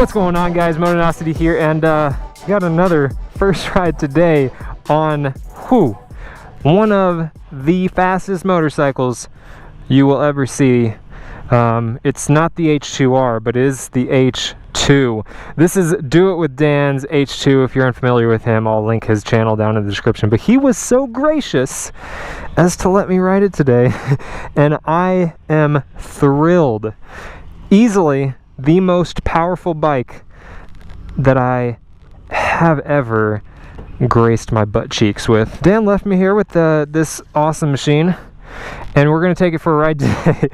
What's going on, guys? Motonosity here, and got another first ride today on one of the fastest motorcycles you will ever see. It's not the H2R, but it is the H2. This is Do It With Dan's H2. If you're unfamiliar with him, I'll link his channel down in the description. But he was so gracious as to let me ride it today, and I am thrilled. Easily the most powerful bike that I have ever graced my butt cheeks with. Dan left me here with this awesome machine, and we're gonna take it for a ride today.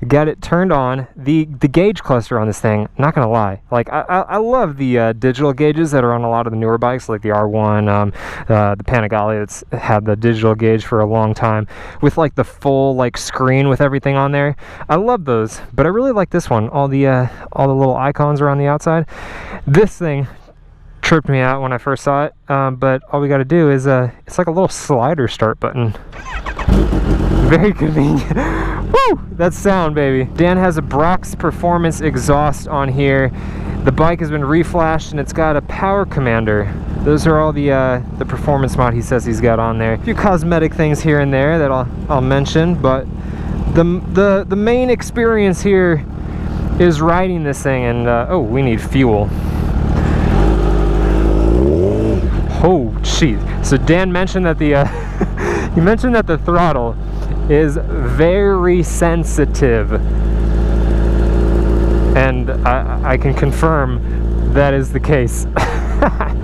Got it turned on. The gauge cluster on this thing, not gonna lie, like I love the digital gauges that are on a lot of the newer bikes, like the R1, the Panigale that's had the digital gauge for a long time, with like the full like screen with everything on there. I love those, but I really like this one. All the little icons are on the outside. This thing tripped me out when I first saw it, but all we got to do is it's like a little slider start button. Very convenient. Woo! That sound, baby. Dan has a Brock's Performance exhaust on here. The bike has been reflashed, and it's got a power commander. Those are all the performance mod he says he's got on there. A few cosmetic things here and there that I'll mention, but the main experience here is riding this thing. And oh, we need fuel. Oh, jeez. So Dan mentioned that he mentioned that the throttle is very sensitive, and I can confirm that is the case.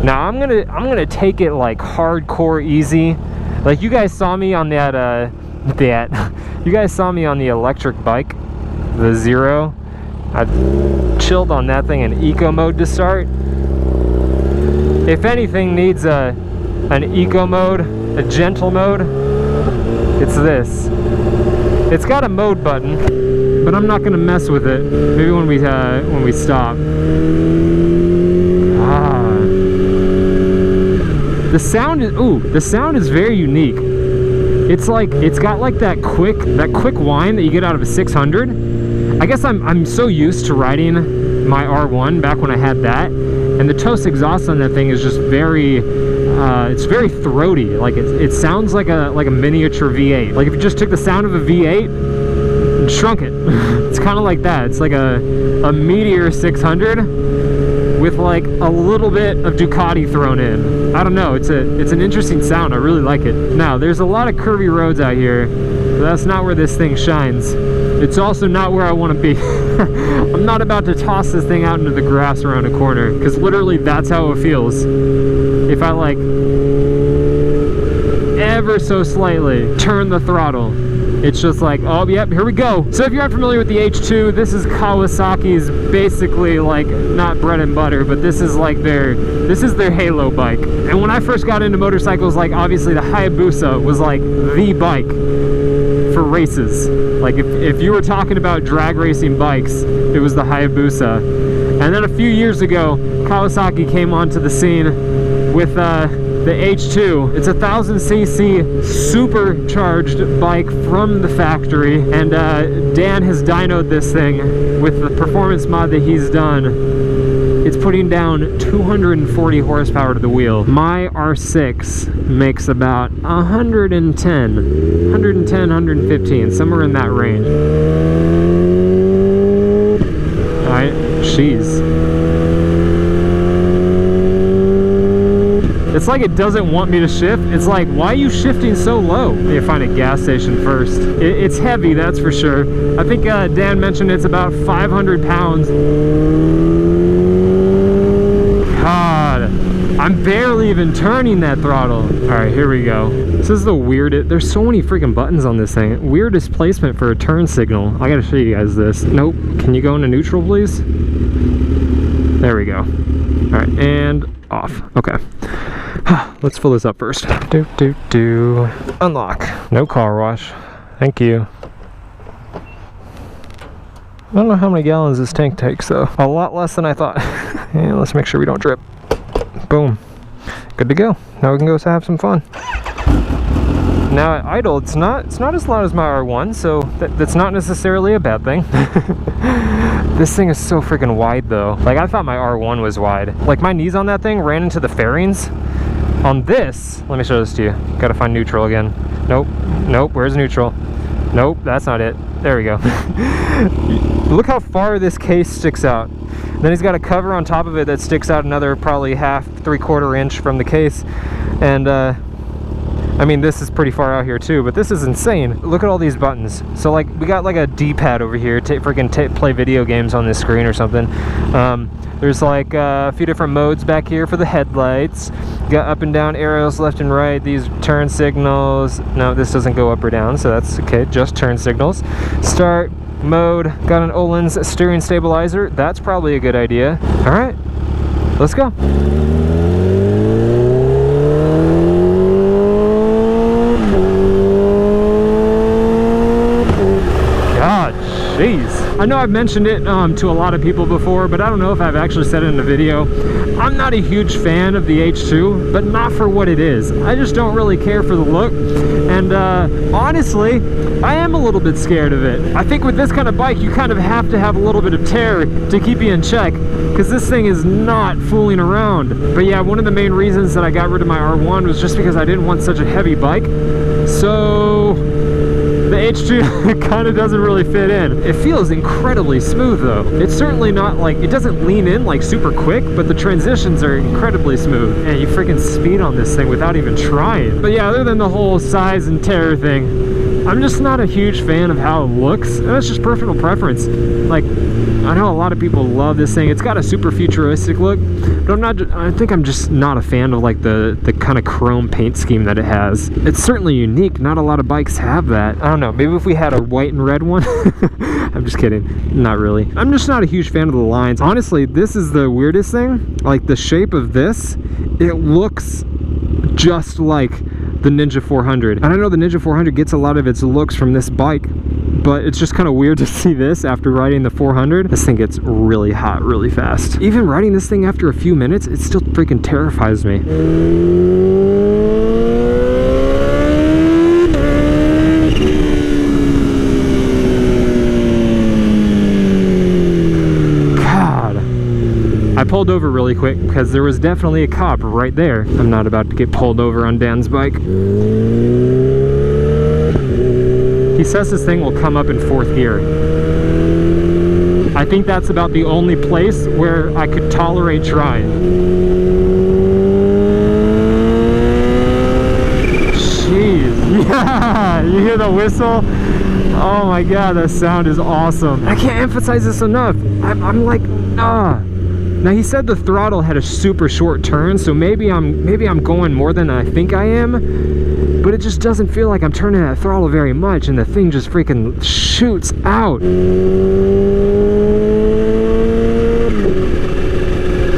Now I'm gonna take it like hardcore easy. Like you guys saw me on you guys saw me on the electric bike, the Zero. I chilled on that thing in eco mode to start. If anything needs an eco mode, a gentle mode, it's this. It's got a mode button, but I'm not gonna mess with it. Maybe when we stop. The sound is very unique. It's like it's got like that quick whine that you get out of a 600. I guess I'm so used to riding my R1 back when I had that, and the Toast exhaust on that thing is just very it's very throaty. Like it sounds like a miniature V8. Like if you just took the sound of a V8 and shrunk it. It's kind of like that. It's like a Meteor 600 with like a little bit of Ducati thrown in. I don't know. It's an interesting sound. I really like it. Now there's a lot of curvy roads out here, but that's not where this thing shines. It's also not where I want to be. I'm not about to toss this thing out into the grass around a corner, because literally that's how it feels. If I like ever so slightly turn the throttle, it's just like, oh yep, here we go. So if you're unfamiliar with the H2, this is Kawasaki's basically like not bread and butter, but this is their halo bike. And when I first got into motorcycles, like obviously the Hayabusa was like the bike for races. Like if you were talking about drag racing bikes, it was the Hayabusa. And then a few years ago, Kawasaki came onto the scene with the H2. It's a 1000cc supercharged bike from the factory, and Dan has dynoed this thing with the performance mod that he's done. It's putting down 240 horsepower to the wheel. My R6 makes about 110, 115, somewhere in that range. Alright, jeez. It's like it doesn't want me to shift. It's like, why are you shifting so low? Let me find a gas station first. It's heavy, that's for sure. I think Dan mentioned it's about 500 pounds. God, I'm barely even turning that throttle. All right, here we go. This is the weirdest. There's so many freaking buttons on this thing. Weirdest placement for a turn signal. I gotta show you guys this. Nope. Can you go into neutral, please? There we go. All right, and off. Okay. Let's fill this up first. Unlock. No car wash. Thank you. I don't know how many gallons this tank takes though. A lot less than I thought. And let's make sure we don't drip. Boom. Good to go. Now we can go have some fun. Now at idle, it's not as loud as my R1, so that's not necessarily a bad thing. This thing is so freaking wide though. Like I thought my R1 was wide. Like my knees on that thing ran into the fairings. On this, let me show this to you. Gotta find neutral again. Nope, nope, where's neutral? Nope, that's not it. There we go. Look how far this case sticks out. Then he's got a cover on top of it that sticks out another probably half, 3/4 inch from the case. And I mean, this is pretty far out here too, but this is insane. Look at all these buttons. So like, we got like a D-pad over here to freaking play video games on this screen or something. There's like a few different modes back here for the headlights. Got up and down arrows, left and right. These turn signals. No, this doesn't go up or down, so that's okay, just turn signals. Start, mode, got an Öhlins steering stabilizer. That's probably a good idea. All right, let's go. Jeez. I know I've mentioned it to a lot of people before, but I don't know if I've actually said it in a video. I'm not a huge fan of the H2, but not for what it is. I just don't really care for the look, and honestly, I am a little bit scared of it. I think with this kind of bike, you kind of have to have a little bit of tear to keep you in check, because this thing is not fooling around. But yeah, one of the main reasons that I got rid of my R1 was just because I didn't want such a heavy bike. So the H2 kind of doesn't really fit in. It feels incredibly smooth though. It's certainly not like, it doesn't lean in like super quick, but the transitions are incredibly smooth. And you freaking speed on this thing without even trying. But yeah, other than the whole size and tear thing, I'm just not a huge fan of how it looks. And that's just personal preference. Like, I know a lot of people love this thing. It's got a super futuristic look, but I think I'm just not a fan of like the kind of chrome paint scheme that it has. It's certainly unique. Not a lot of bikes have that. I don't know, maybe if we had a white and red one. I'm just kidding, not really. I'm just not a huge fan of the lines. Honestly, this is the weirdest thing. Like the shape of this, it looks just like the Ninja 400. And I know the Ninja 400 gets a lot of its looks from this bike, but it's just kind of weird to see this after riding the 400. This thing gets really hot really fast. Even riding this thing after a few minutes, it still freaking terrifies me. I pulled over really quick because there was definitely a cop right there. I'm not about to get pulled over on Dan's bike. He says this thing will come up in 4th gear. I think that's about the only place where I could tolerate trying. Jeez, yeah, you hear the whistle? Oh my god, that sound is awesome. I can't emphasize this enough. I'm like, ah. Now he said the throttle had a super short turn, so maybe I'm going more than I think I am, but it just doesn't feel like I'm turning that throttle very much, and the thing just freaking shoots out.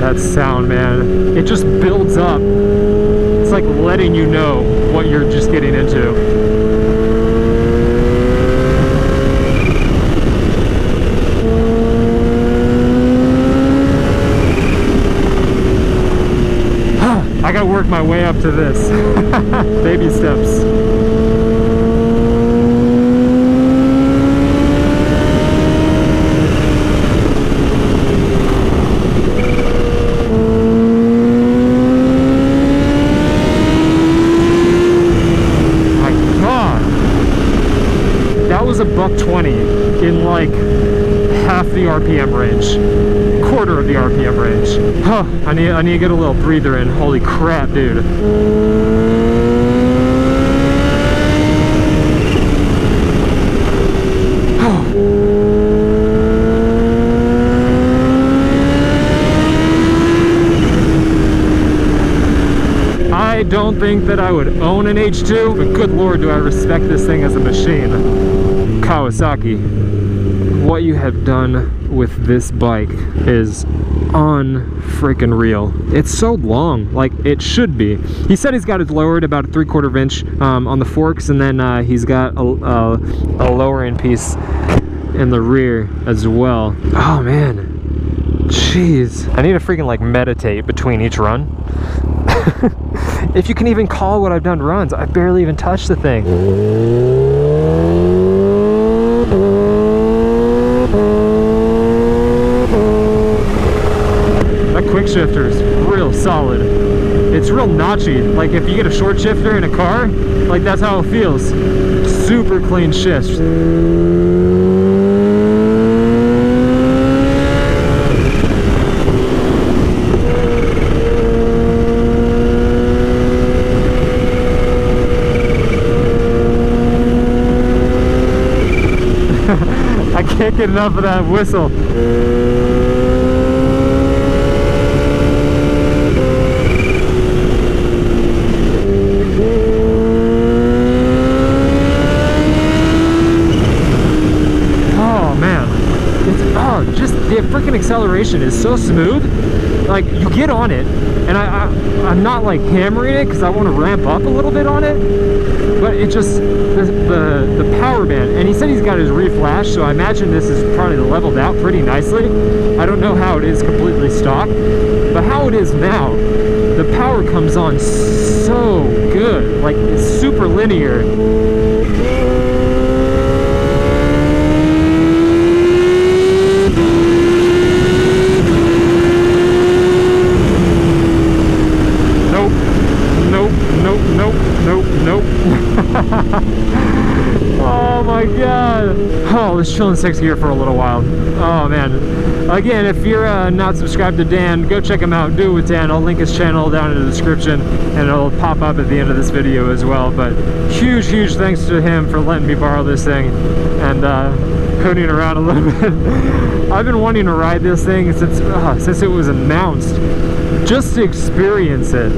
That sound, man, it just builds up. It's like letting you know what you're just getting into. I gotta work my way up to this. Baby steps. My God. That was a $120 in like half the RPM range. Quarter of the RPM range. Huh, I need to get a little breather in. Holy crap, dude. I don't think that I would own an H2, but good lord do I respect this thing as a machine. Kawasaki, what you have done with this bike is unfreaking real. It's so long, like it should be. He said he's got it lowered about a 3/4 inch on the forks, and then he's got a lowering piece in the rear as well. Oh man, Jeez. I need to freaking like meditate between each run. If you can even call what I've done runs, I barely even touched the thing. That quick shifter is real solid. It's real notchy. Like if you get a short shifter in a car, like that's how it feels. Super clean shifts. I can't get enough of that whistle. Oh man, just the freaking acceleration is so smooth. Like you get on it, and I'm not like hammering it because I want to ramp up a little bit on it, but it just the power band. And he said he's got his re-flash, so I imagine this is probably leveled out pretty nicely. I don't know how it is completely stock, but how it is now, the power comes on so good. Like it's super linear. Nope. Oh my god. Oh, let's chill in 6th gear for a little while. Oh man. Again, if you're not subscribed to Dan, go check him out. Do it with Dan. I'll link his channel down in the description, and it'll pop up at the end of this video as well. But huge thanks to him for letting me borrow this thing and coding around a little bit. I've been wanting to ride this thing since it was announced, just to experience it.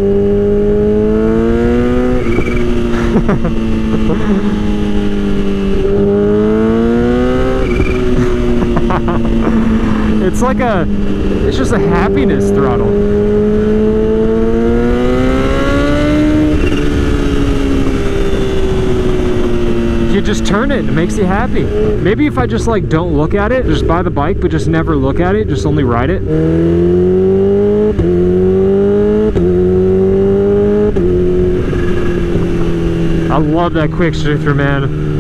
It's just a happiness throttle. You just turn it, it makes you happy. Maybe if I just like don't look at it, just buy the bike but just never look at it, just only ride it. I love that quick shifter, man.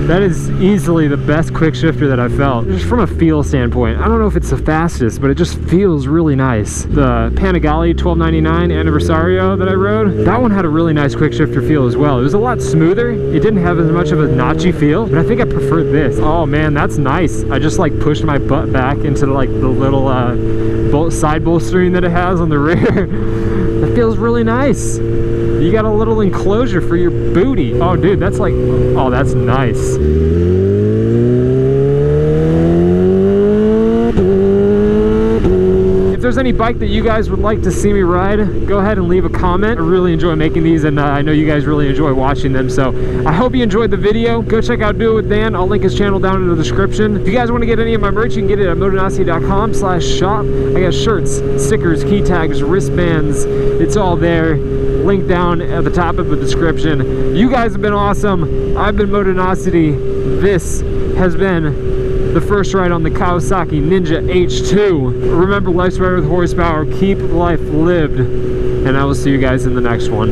That is easily the best quick shifter that I've felt. Just from a feel standpoint. I don't know if it's the fastest, but it just feels really nice. The Panigale 1299 Anniversario that I rode, that one had a really nice quick shifter feel as well. It was a lot smoother. It didn't have as much of a notchy feel, but I think I preferred this. Oh man, that's nice. I just like pushed my butt back into like the little side bolstering that it has on the rear. That feels really nice. You got a little enclosure for your booty. Oh dude, that's like, oh that's nice. If there's any bike that you guys would like to see me ride, go ahead and leave a comment. I really enjoy making these, and I know you guys really enjoy watching them, so I hope you enjoyed the video. Go check out Do It With Dan. I'll link his channel down in the description. If you guys want to get any of my merch, you can get it at motonasi.com/shop. I got shirts, stickers, key tags, wristbands. It's all there. Link down at the top of the description. You guys have been awesome. I've been Motonosity. This has been the first ride on the Kawasaki Ninja H2. Remember, life's right with horsepower. Keep life lived. And I will see you guys in the next one.